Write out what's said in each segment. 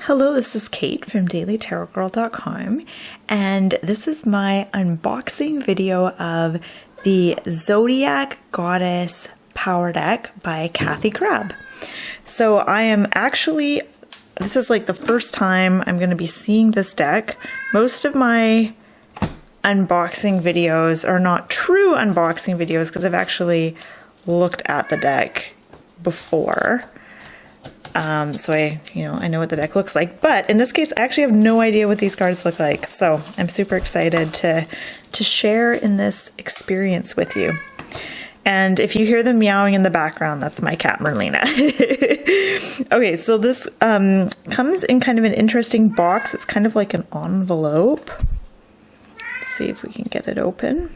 Hello, this is Kate from dailytarotgirl.com, and this is my unboxing video of the Zodiac Goddess Power Deck by Crabbe. So I am actually, this is like the first time I'm going to be seeing this deck. Most of my unboxing videos are not true unboxing videos because I've actually looked at the deck before. So I know what the deck looks like, but in this case, I actually have no idea what these cards look like. So I'm super excited to share in this experience with you. And if you hear them meowing in the background, that's my cat Merlina. Okay, so this comes in kind of an interesting box. It's kind of like an envelope. Let's see if we can get it open.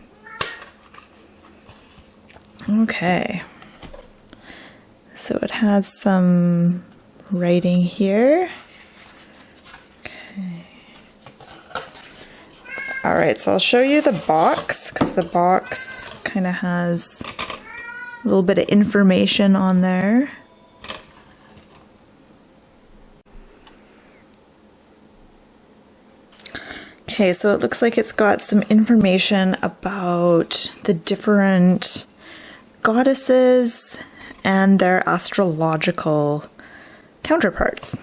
Okay. So it has some writing here. Okay. All right, so I'll show you the box because the box kind of has a little bit of information on there. Okay, so it looks like it's got some information about the different goddesses and their astrological counterparts.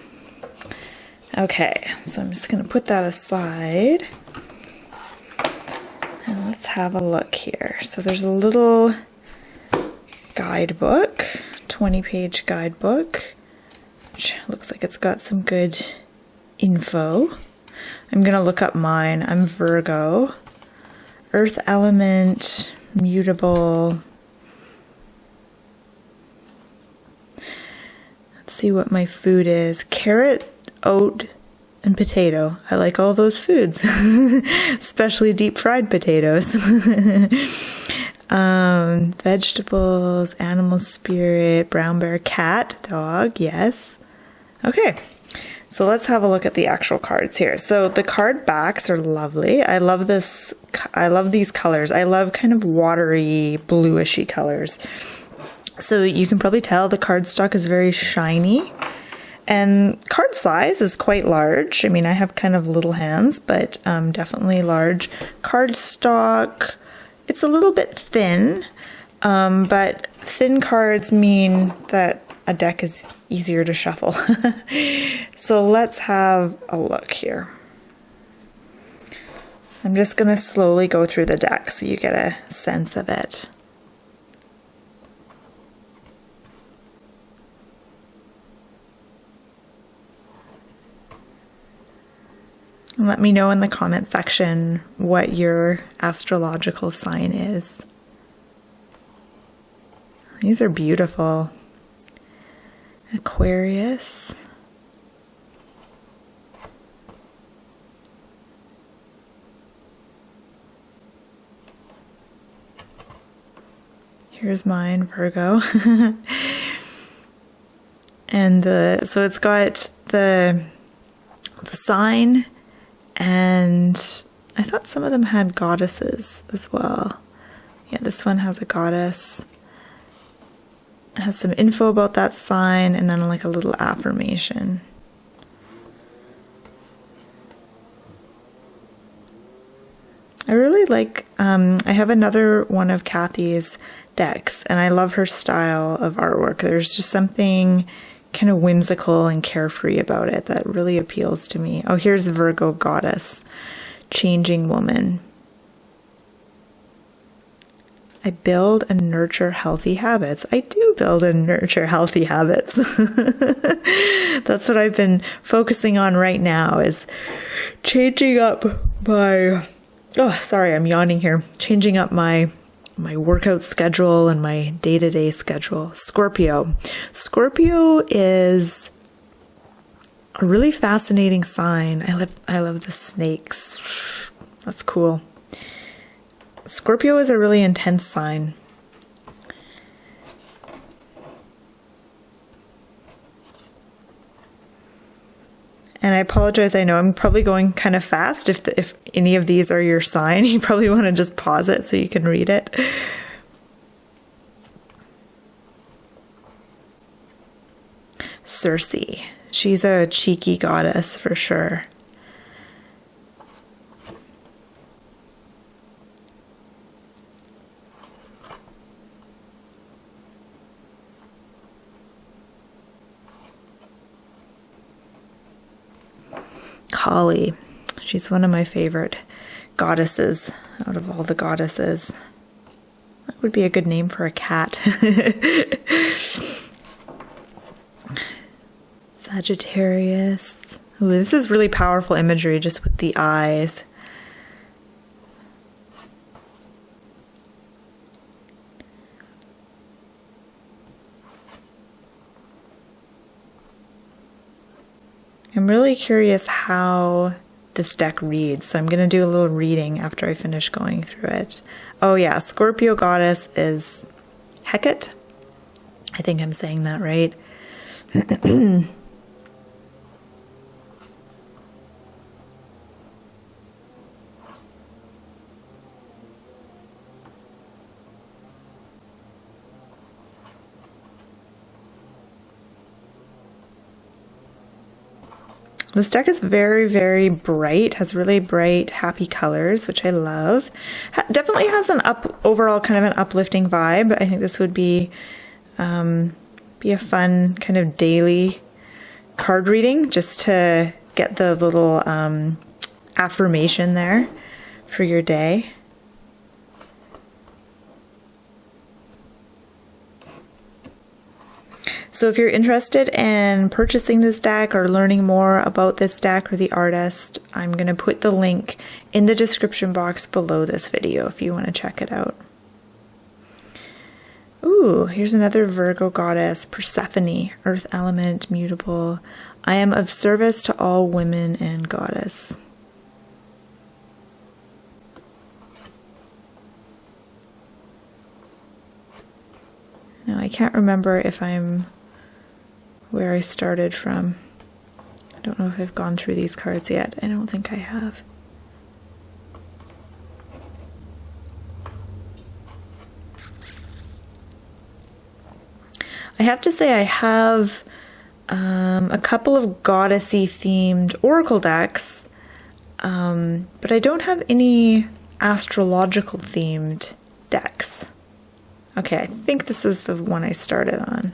Okay, so I'm just going to put that aside and let's have a look here. So there's a little guidebook, 20-page guidebook, which looks like it's got some good info. I'm going to look up mine. I'm Virgo, Earth element, mutable. See what my food is. Carrot, oat, and potato. I like all those foods, especially deep fried potatoes. Vegetables, animal spirit, brown bear, cat, dog, yes. Okay, so let's have a look at the actual cards here. So the card backs are lovely. I love this. I love these colors. I love kind of watery, bluishy colors. So you can probably tell the cardstock is very shiny and card size is quite large. I mean, I have kind of little hands, but definitely large. Cardstock, it's a little bit thin, but thin cards mean that a deck is easier to shuffle. So let's have a look here. I'm just going to slowly go through the deck so you get a sense of it. Let me know in the comment section what your astrological sign is. These are beautiful. Aquarius. Here's mine, Virgo. And so it's got the sign. And I thought some of them had goddesses as well. Yeah, this one has a goddess. It has some info about that sign and then like a little affirmation. I really like, I have another one of Kathy's decks and I love her style of artwork. There's just something kind of whimsical and carefree about it that really appeals to me. Oh, here's Virgo Goddess, Changing Woman. I build and nurture healthy habits. I do build and nurture healthy habits. That's what I've been focusing on right now is changing up my, oh, sorry, I'm yawning here. Changing up my workout schedule and my day-to-day schedule. Scorpio. Scorpio is a really fascinating sign. I love the snakes. That's cool. Scorpio is a really intense sign. And I apologize, I know I'm probably going kind of fast. If any of these are your sign, you probably want to just pause it so you can read it. Circe, She's a cheeky goddess for sure. Kali. She's one of my favorite goddesses out of all the goddesses. That would be a good name for a cat. Sagittarius. Ooh, this is really powerful imagery just with the eyes. I'm really curious how this deck reads, so I'm going to do a little reading after I finish going through it. Oh yeah, Scorpio goddess is Hecate. I think I'm saying that right. This deck is very, very bright, has really bright, happy colors, which I love. Definitely has an overall kind of an uplifting vibe. I think this would be a fun kind of daily card reading just to get the little affirmation there for your day. So if you're interested in purchasing this deck or learning more about this deck or the artist, I'm going to put the link in the description box below this video if you want to check it out. Ooh, here's another Virgo goddess, Persephone, earth element, mutable. I am of service to all women and goddess. Now I can't remember if I'm where I started from. I don't know if I've gone through these cards yet. I don't think I have. I have to say I have a couple of goddessy themed oracle decks, but I don't have any astrological themed decks. Okay, I think this is the one I started on.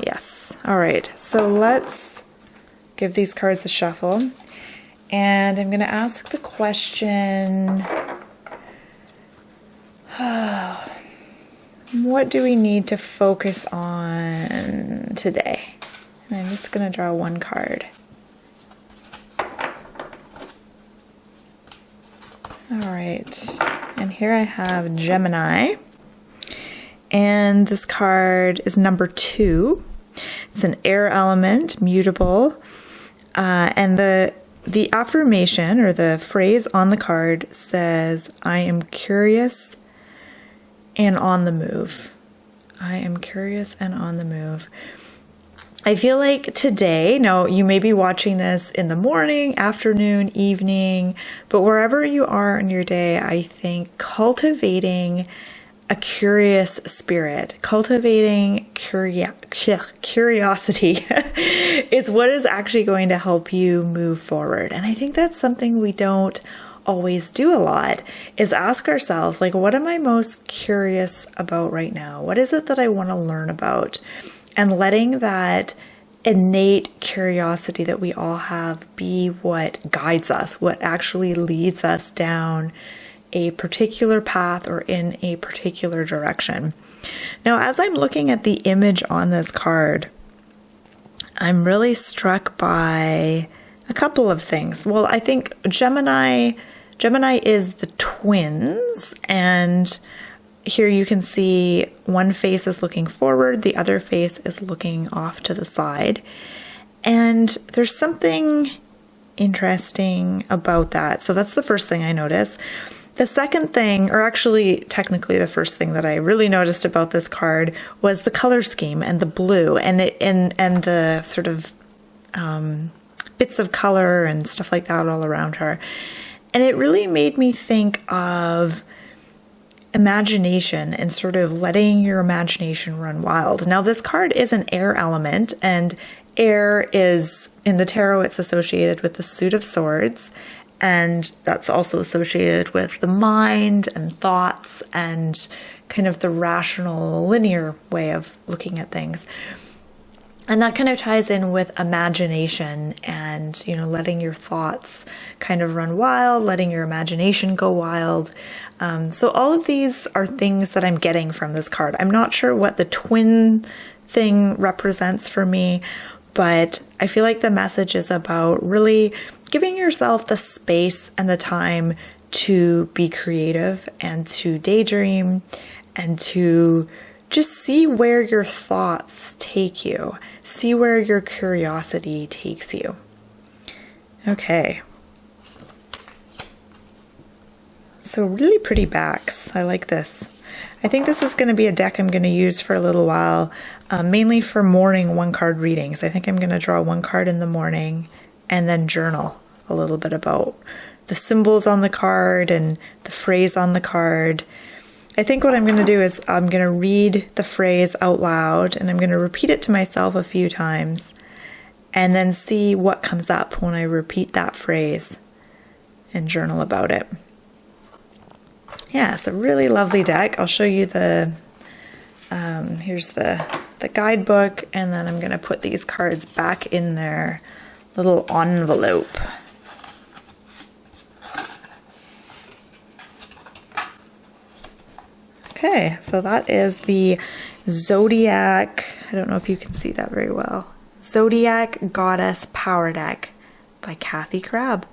Yes. All right. So let's give these cards a shuffle. And I'm going to ask the question, what do we need to focus on today? And I'm just going to draw one card. All right. And here I have Gemini. And this card is number 2. It's an air element, mutable. And the affirmation or the phrase on the card says, I am curious and on the move. I am curious and on the move. I feel like today, now you may be watching this in the morning, afternoon, evening, but wherever you are in your day, I think cultivating a curious spirit, cultivating curiosity is what is actually going to help you move forward. And I think that's something we don't always do a lot, is ask ourselves, like, what am I most curious about right now? What is it that I want to learn about? And letting that innate curiosity that we all have be what guides us, what actually leads us down a particular path or in a particular direction. Now, as I'm looking at the image on this card, I'm really struck by a couple of things. Well, I think Gemini is the twins, and here you can see one face is looking forward, the other face is looking off to the side. And there's something interesting about that. So that's the first thing I notice. The second thing, or actually technically the first thing that I really noticed about this card was the color scheme and the blue and the sort of bits of color and stuff like that all around her. And it really made me think of imagination and sort of letting your imagination run wild. Now, this card is an air element, and Air is, in the tarot, it's associated with the suit of swords, and that's also associated with the mind and thoughts and kind of the rational, linear way of looking at things. And that kind of ties in with imagination and, letting your thoughts kind of run wild, letting your imagination go wild. So all of these are things that I'm getting from this card. I'm not sure what the twin thing represents for me, but I feel like the message is about really giving yourself the space and the time to be creative and to daydream and to just see where your thoughts take you. See where your curiosity takes you. Okay. So really pretty backs. I like this. I think this is going to be a deck I'm going to use for a little while, mainly for morning one-card readings. I think I'm going to draw one card in the morning and then journal a little bit about the symbols on the card and the phrase on the card. I think what I'm going to do is I'm going to read the phrase out loud and I'm going to repeat it to myself a few times and then see what comes up when I repeat that phrase and journal about it. Yeah, it's a really lovely deck. I'll show you here's the guidebook, and then I'm going to put these cards back in their little envelope. Okay, so that is the Zodiac, I don't know if you can see that very well, Zodiac Goddess Power Deck by Crabbe.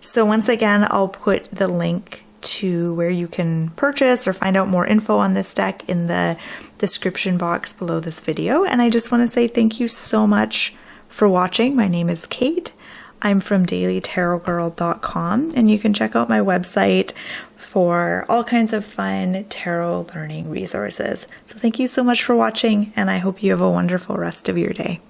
So once again, I'll put the link to where you can purchase or find out more info on this deck in the description box below this video. And I just want to say thank you so much for watching. My name is Kate. I'm from dailytarotgirl.com, and you can check out my website for all kinds of fun tarot learning resources. So thank you so much for watching, and I hope you have a wonderful rest of your day.